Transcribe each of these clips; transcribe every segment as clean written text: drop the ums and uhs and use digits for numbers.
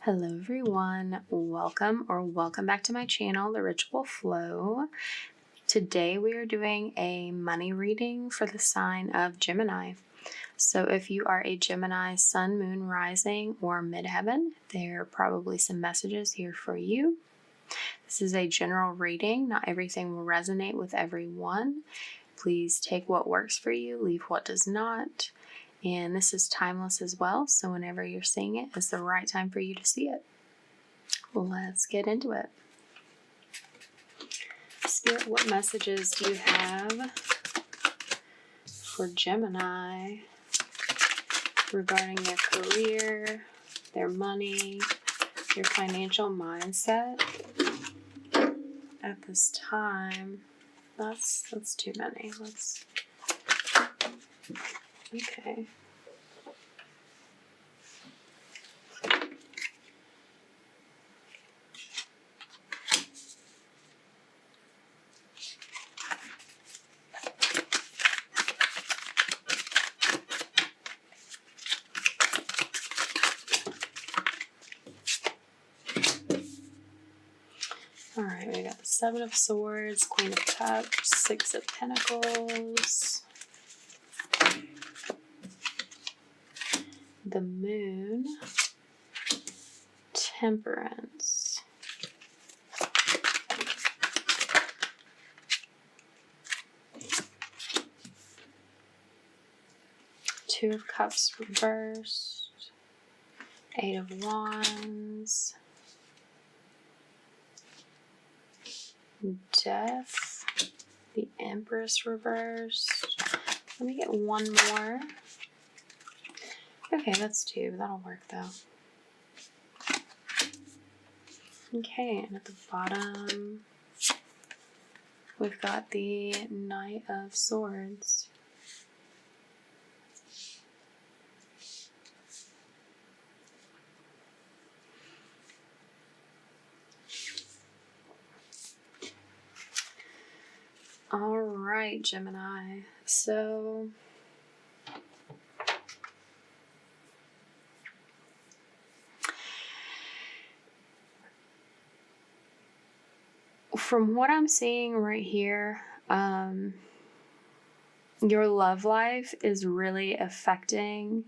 Hello everyone, welcome back to my channel, The Ritual Flow. Today we are doing a money reading for the sign of Gemini. So if you are a Gemini Sun, Moon, Rising, or Midheaven, there are probably some messages here for you. This is a general reading. Not everything will resonate with everyone. Please take what works for you, leave what does not. And this is timeless as well, so whenever you're seeing it, it's the right time for you to see it. Let's get into it. Spirit, what messages do you have for Gemini regarding their career, their money, their financial mindset at this time? That's too many. Okay. Alright, we got the Seven of Swords, Queen of Cups, Six of Pentacles, the Moon, Temperance, Two of Cups reversed, Eight of Wands, Death, the Empress reversed. Let me get one more. Okay, that's two. That'll work though. Okay, and at the bottom, we've got the Knight of Swords. All right, Gemini. So from what I'm seeing right here, your love life is really affecting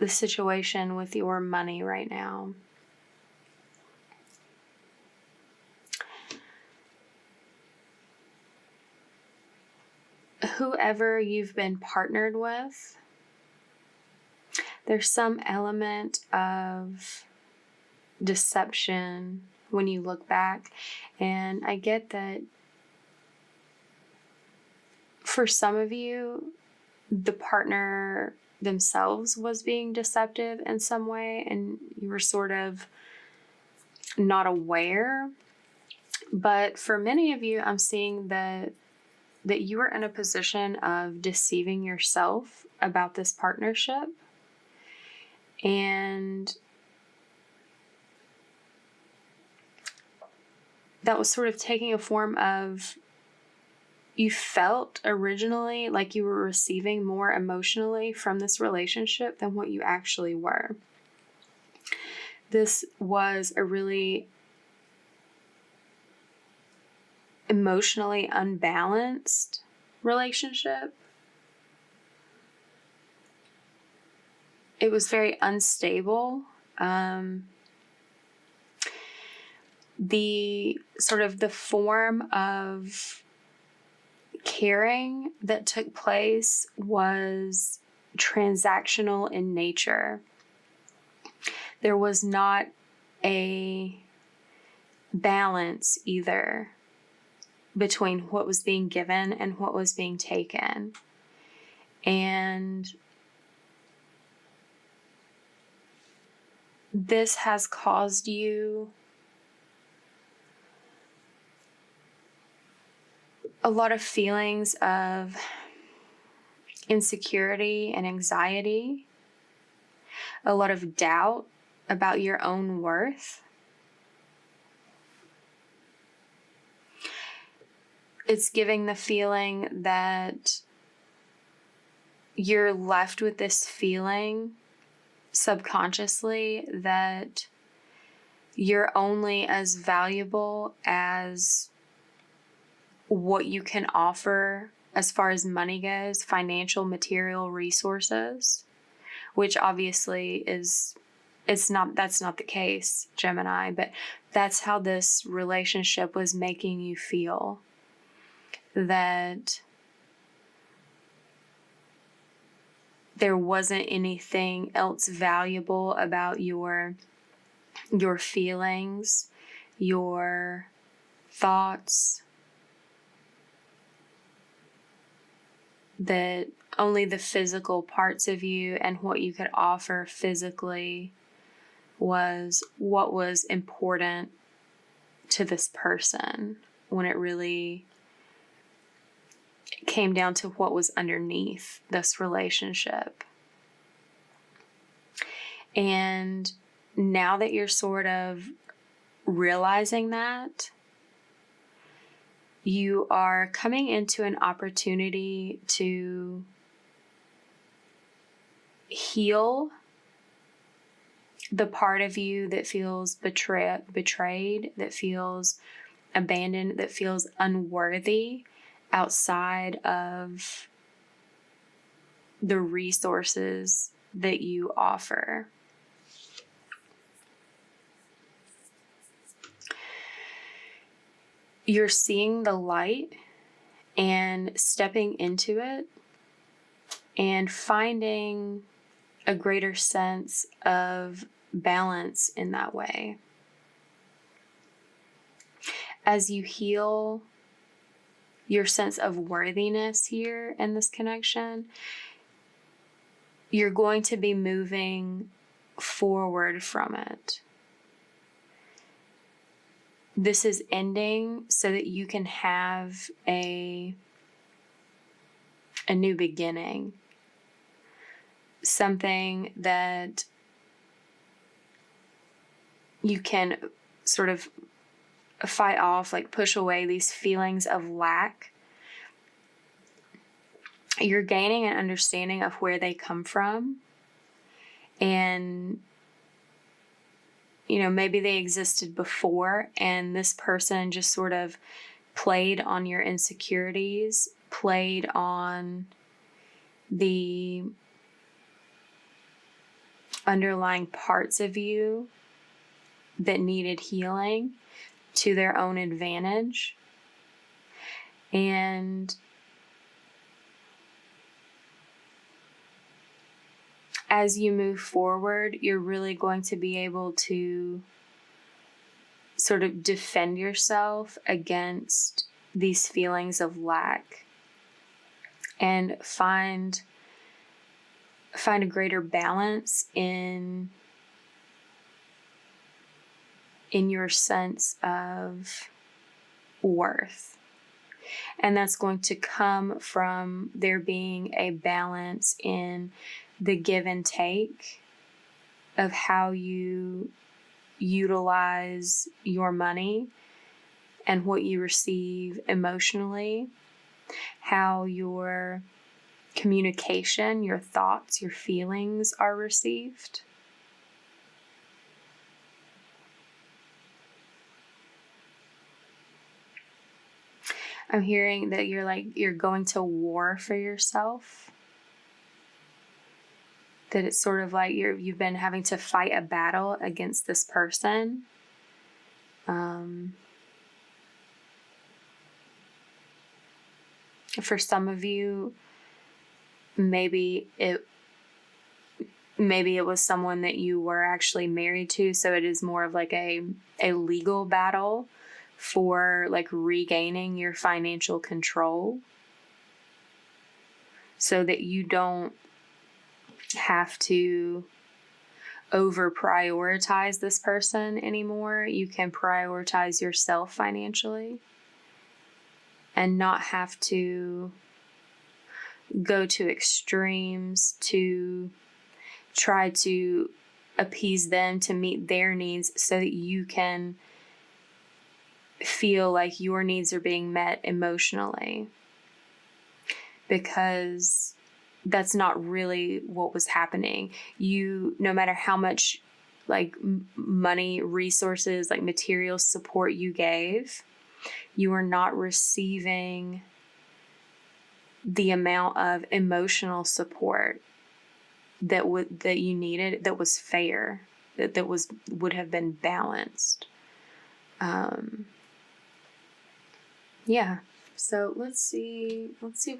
the situation with your money right now. Whoever you've been partnered with, there's some element of deception when you look back. And I get that for some of you, the partner themselves was being deceptive in some way and you were sort of not aware. But for many of you, I'm seeing that you are in a position of deceiving yourself about this partnership. And that was sort of taking a form of, you felt originally like you were receiving more emotionally from this relationship than what you actually were. This was a really emotionally unbalanced relationship. It was very unstable. The form of caring that took place was transactional in nature. There was not a balance either between what was being given and what was being taken. And this has caused you a lot of feelings of insecurity and anxiety, a lot of doubt about your own worth. It's giving the feeling that you're left with this feeling subconsciously that you're only as valuable as what you can offer as far as money goes, financial, material resources, which obviously that's not the case, Gemini, but that's how this relationship was making you feel. That there wasn't anything else valuable about your feelings, your thoughts, that only the physical parts of you and what you could offer physically was what was important to this person, when it really came down to what was underneath this relationship. And now that you're sort of realizing that, you are coming into an opportunity to heal the part of you that feels betrayed, that feels abandoned, that feels unworthy outside of the resources that you offer. You're seeing the light and stepping into it and finding a greater sense of balance in that way. As you heal your sense of worthiness here in this connection, you're going to be moving forward from it. This is ending so that you can have a new beginning. Something that you can sort of fight off, like push away these feelings of lack. You're gaining an understanding of where they come from, and maybe they existed before, and this person just sort of played on your insecurities, played on the underlying parts of you that needed healing to their own advantage. And as you move forward, you're really going to be able to sort of defend yourself against these feelings of lack and find a greater balance in your sense of worth. And that's going to come from there being a balance in the give and take of how you utilize your money and what you receive emotionally, how your communication, your thoughts, your feelings are received. I'm hearing that you're going to war for yourself. That it's sort of like you've been having to fight a battle against this person. For some of you, maybe it was someone that you were actually married to, so it is more of like a legal battle for like regaining your financial control so that you don't have to over prioritize this person anymore. You can prioritize yourself financially and not have to go to extremes to try to appease them to meet their needs so that you can feel like your needs are being met emotionally. Because that's not really what was happening. You, no matter how much like money, resources, like material support you gave, you were not receiving the amount of emotional support that you needed, that was fair, that would have been balanced. Yeah. So let's see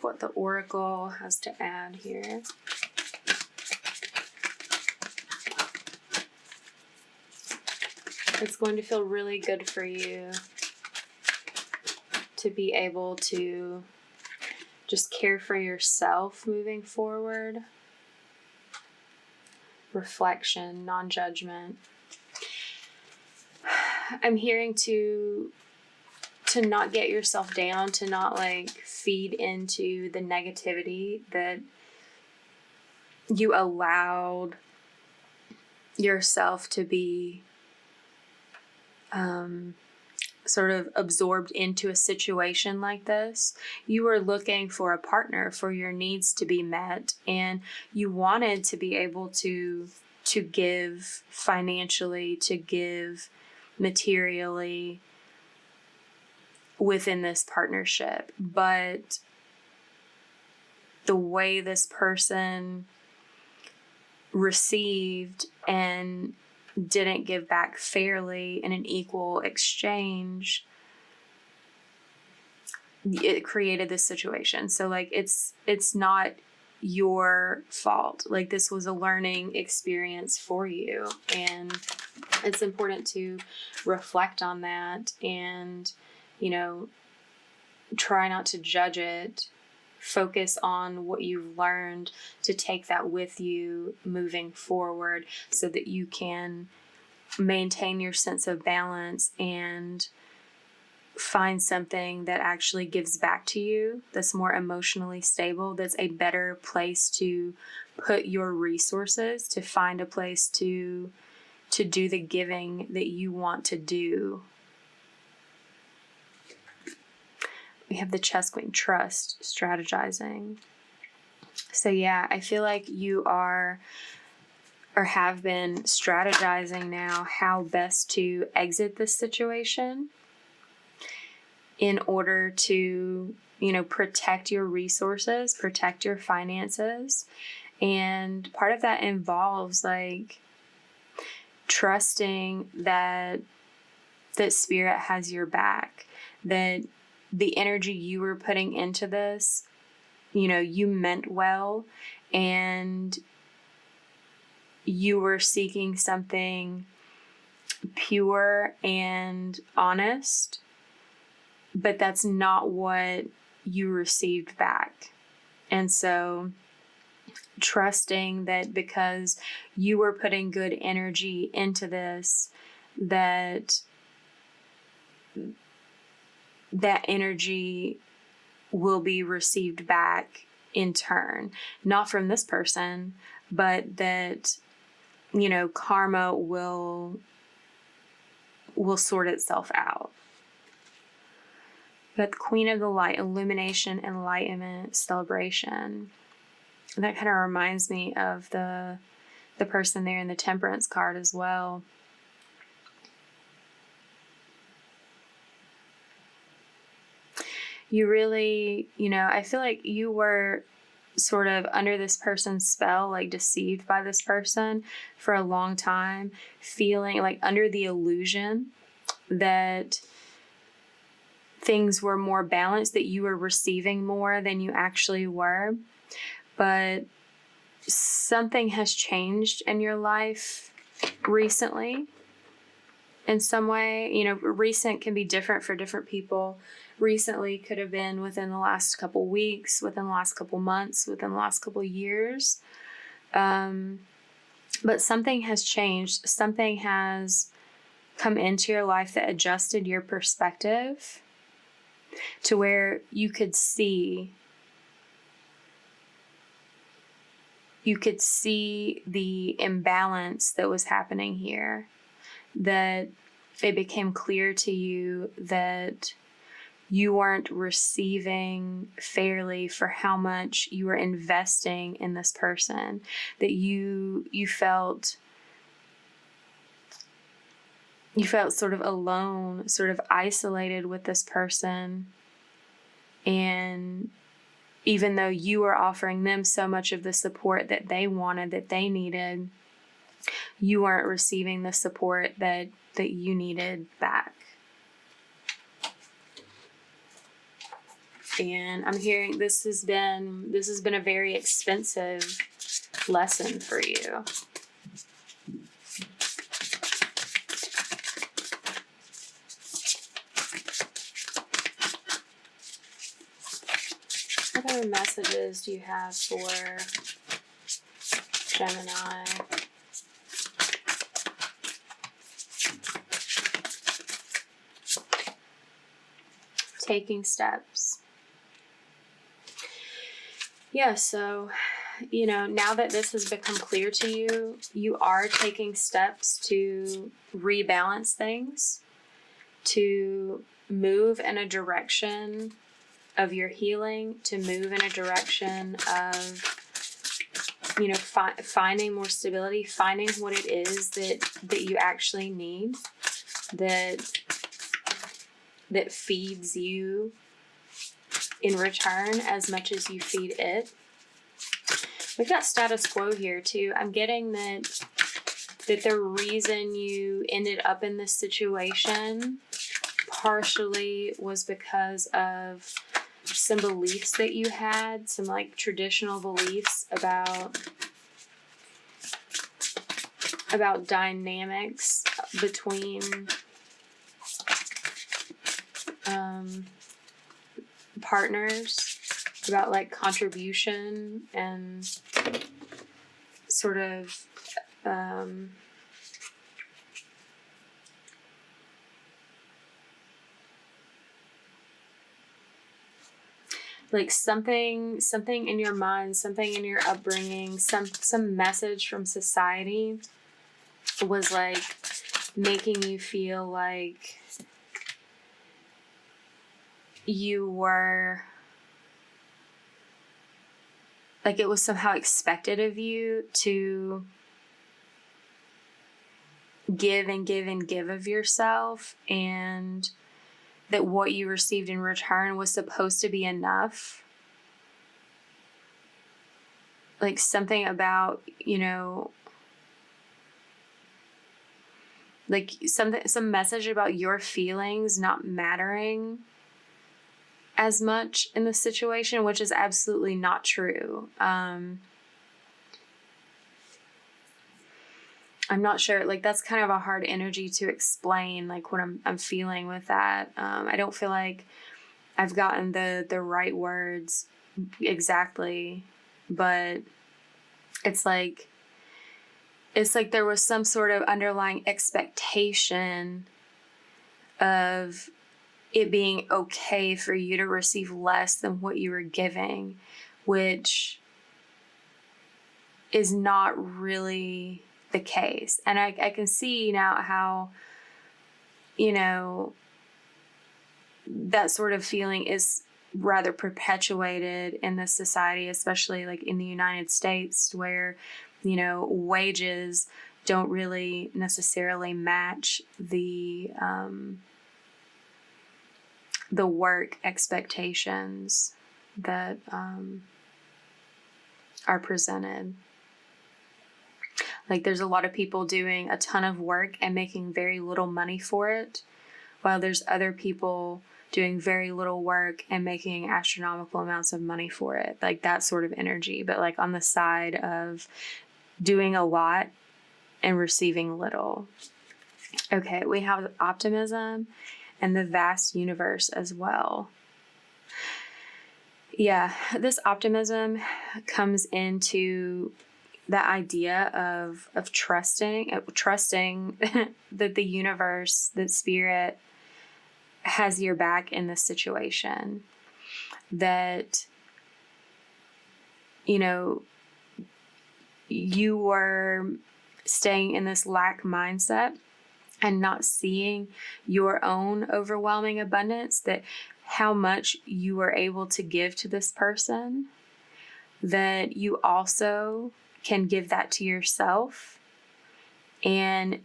what the Oracle has to add here. It's going to feel really good for you to be able to just care for yourself moving forward. Reflection, non-judgment. I'm hearing to not get yourself down, to not like feed into the negativity that you allowed yourself to be sort of absorbed into a situation like this. You were looking for a partner, for your needs to be met, and you wanted to be able to give financially, to give materially within this partnership. But the way this person received and didn't give back fairly in an equal exchange, it created this situation. So like it's not your fault. Like this was a learning experience for you, and it's important to reflect on that and, you know, try not to judge it. Focus on what you've learned, to take that with you moving forward so that you can maintain your sense of balance and find something that actually gives back to you, that's more emotionally stable, that's a better place to put your resources, to find a place to do the giving that you want to do. We have the Chess Queen, trust, strategizing. So yeah, I feel like you are or have been strategizing now how best to exit this situation in order to, you know, protect your resources, protect your finances. And part of that involves like trusting that spirit has your back, that the energy you were putting into this, you know, you meant well, and you were seeking something pure and honest, but that's not what you received back. And so trusting that because you were putting good energy into this, that energy will be received back in turn, not from this person, but that, you know, karma will sort itself out. But the Queen of the Light, illumination, enlightenment, celebration. And that kind of reminds me of the person there in the Temperance card as well. You really, you know, I feel like you were sort of under this person's spell, like deceived by this person for a long time, feeling like under the illusion that things were more balanced, that you were receiving more than you actually were. But something has changed in your life recently in some way. You know, recent can be different for different people. Recently could have been within the last couple weeks, within the last couple months, within the last couple years. But something has changed. Something has come into your life that adjusted your perspective to where you could see the imbalance that was happening here, that it became clear to you that you weren't receiving fairly for how much you were investing in this person, that you felt sort of alone, sort of isolated with this person. And even though you were offering them so much of the support that they wanted, that they needed, you weren't receiving the support that you needed back. And I'm hearing this has been a very expensive lesson for you. What other messages do you have for Gemini? Taking steps. Yeah, so, now that this has become clear to you, you are taking steps to rebalance things, to move in a direction of your healing, to move in a direction of, finding more stability, finding what it is that you actually need, that feeds you in return as much as you feed it. We've got status quo here too. I'm getting that the reason you ended up in this situation partially was because of some beliefs that you had, some like traditional beliefs about dynamics between partners, about like contribution and sort of like something in your mind, something in your upbringing, some message from society was like making you feel like you were, like it was somehow expected of you to give and give and give of yourself, and that what you received in return was supposed to be enough. Like something about, like some message about your feelings not mattering as much in the situation, which is absolutely not true. I'm not sure, like that's kind of a hard energy to explain, like what I'm feeling with that. I don't feel like I've gotten the right words exactly, but it's like there was some sort of underlying expectation of it being okay for you to receive less than what you were giving, which is not really the case. And I can see now how, that sort of feeling is rather perpetuated in this society, especially like in the United States, where, wages don't really necessarily match the work expectations that are presented. Like there's a lot of people doing a ton of work and making very little money for it, while there's other people doing very little work and making astronomical amounts of money for it. Like that sort of energy, but like on the side of doing a lot and receiving little. Okay, we have optimism and the vast universe as well. Yeah, this optimism comes into the idea of trusting that the universe, that spirit has your back in this situation, that, you were staying in this lack mindset and not seeing your own overwhelming abundance, that how much you were able to give to this person, that you also can give that to yourself. And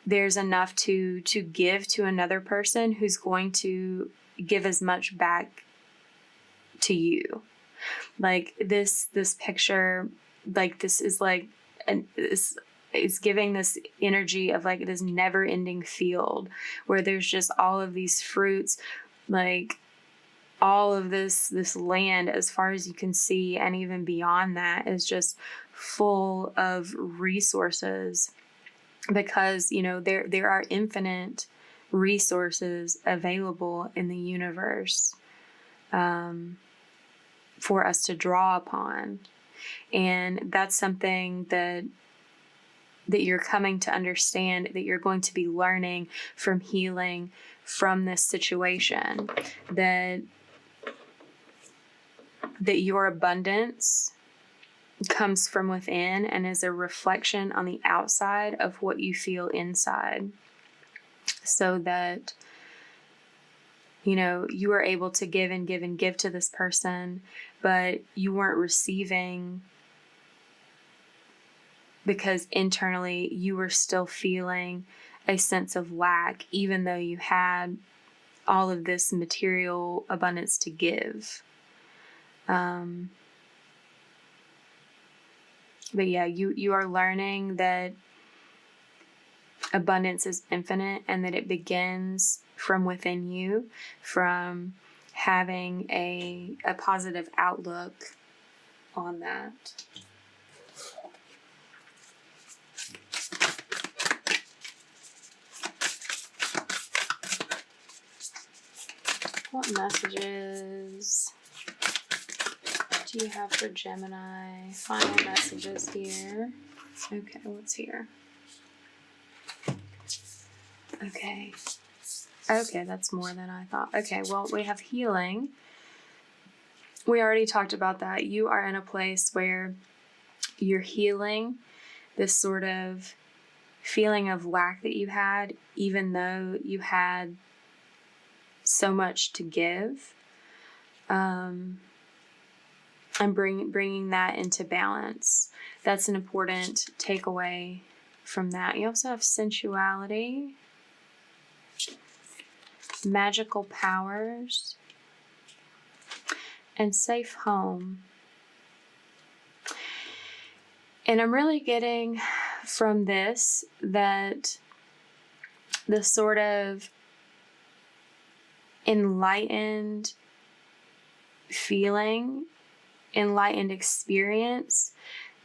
there's enough to give to another person who's going to give as much back to you. Like this picture, like this is like, it's giving this energy of like this never ending field where there's just all of these fruits, like all of this land as far as you can see, and even beyond that is just full of resources, because there are infinite resources available in the universe for us to draw upon. And that's something that you're coming to understand, that you're going to be learning from healing from this situation, that your abundance comes from within and is a reflection on the outside of what you feel inside, so that you are able to give and give and give to this person, but you weren't receiving because internally you were still feeling a sense of lack, even though you had all of this material abundance to give. But yeah, you are learning that abundance is infinite, and that it begins from within you, from having a positive outlook on that. What messages do you have for Gemini? Final messages here. Okay, what's here? Okay, that's more than I thought. Okay, well, we have healing. We already talked about that. You are in a place where you're healing this sort of feeling of lack that you had, even though you had so much to give. And bringing that into balance. That's an important takeaway from that. You also have sensuality, magical powers, and safe home. And I'm really getting from this that the sort of enlightened feeling, enlightened experience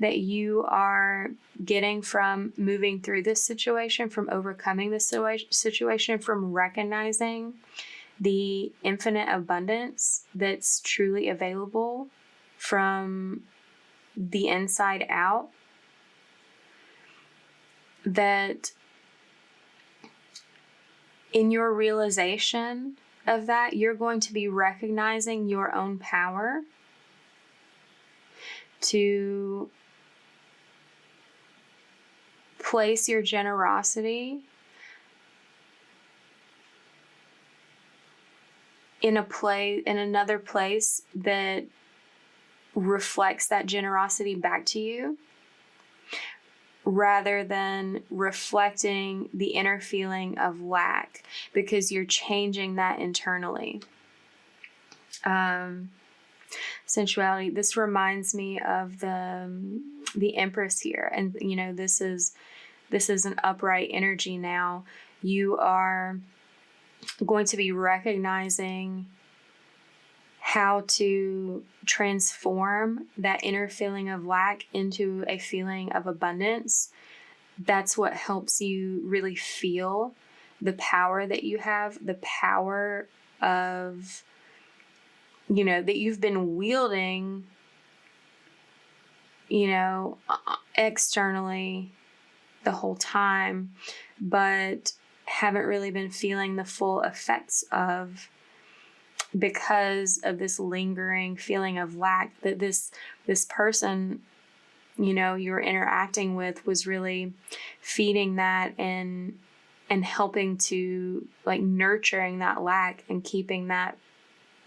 that you are getting from moving through this situation, from overcoming this situation, from recognizing the infinite abundance that's truly available from the inside out, that in your realization of that, you're going to be recognizing your own power to place your generosity in another place that reflects that generosity back to you, rather than reflecting the inner feeling of lack, because you're changing that internally. Sensuality. This reminds me of the Empress here, and this is an upright energy now. You are going to be recognizing how to transform that inner feeling of lack into a feeling of abundance. That's what helps you really feel the power that you have, the power of, that you've been wielding, externally the whole time, but haven't really been feeling the full effects of, because of this lingering feeling of lack that this person, you're interacting with, was really feeding that and helping to, like, nurturing that lack and keeping that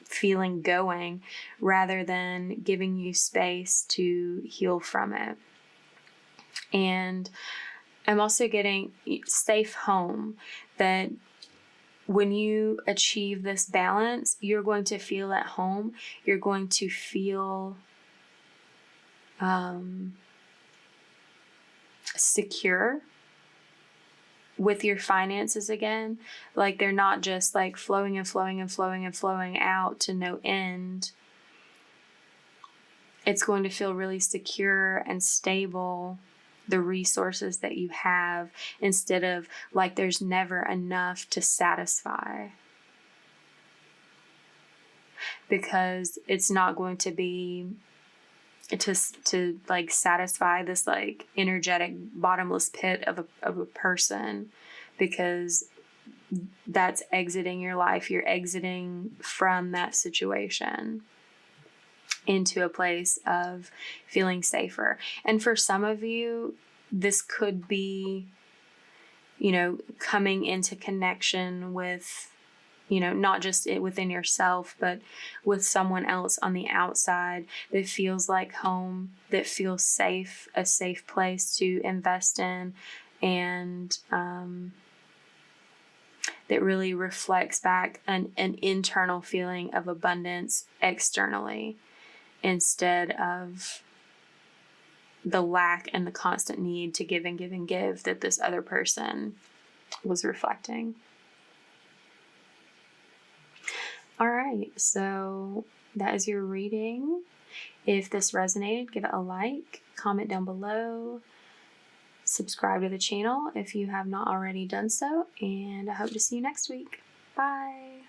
feeling going rather than giving you space to heal from it. And I'm also getting safe home, that when you achieve this balance, you're going to feel at home. You're going to feel secure with your finances again. Like they're not just like flowing and flowing and flowing and flowing out to no end. It's going to feel really secure and stable, the resources that you have, instead of like there's never enough to satisfy. Because it's not going to be to like satisfy this like energetic bottomless pit of a person, because that's exiting your life. You're exiting from that situation into a place of feeling safer. And for some of you, this could be, coming into connection with, not just within yourself, but with someone else on the outside that feels like home, that feels safe, a safe place to invest in, and that really reflects back an internal feeling of abundance externally, instead of the lack and the constant need to give and give and give that this other person was reflecting. All right, so that is your reading. If this resonated, give it a like, comment down below, subscribe to the channel if you have not already done so, and I hope to see you next week. Bye.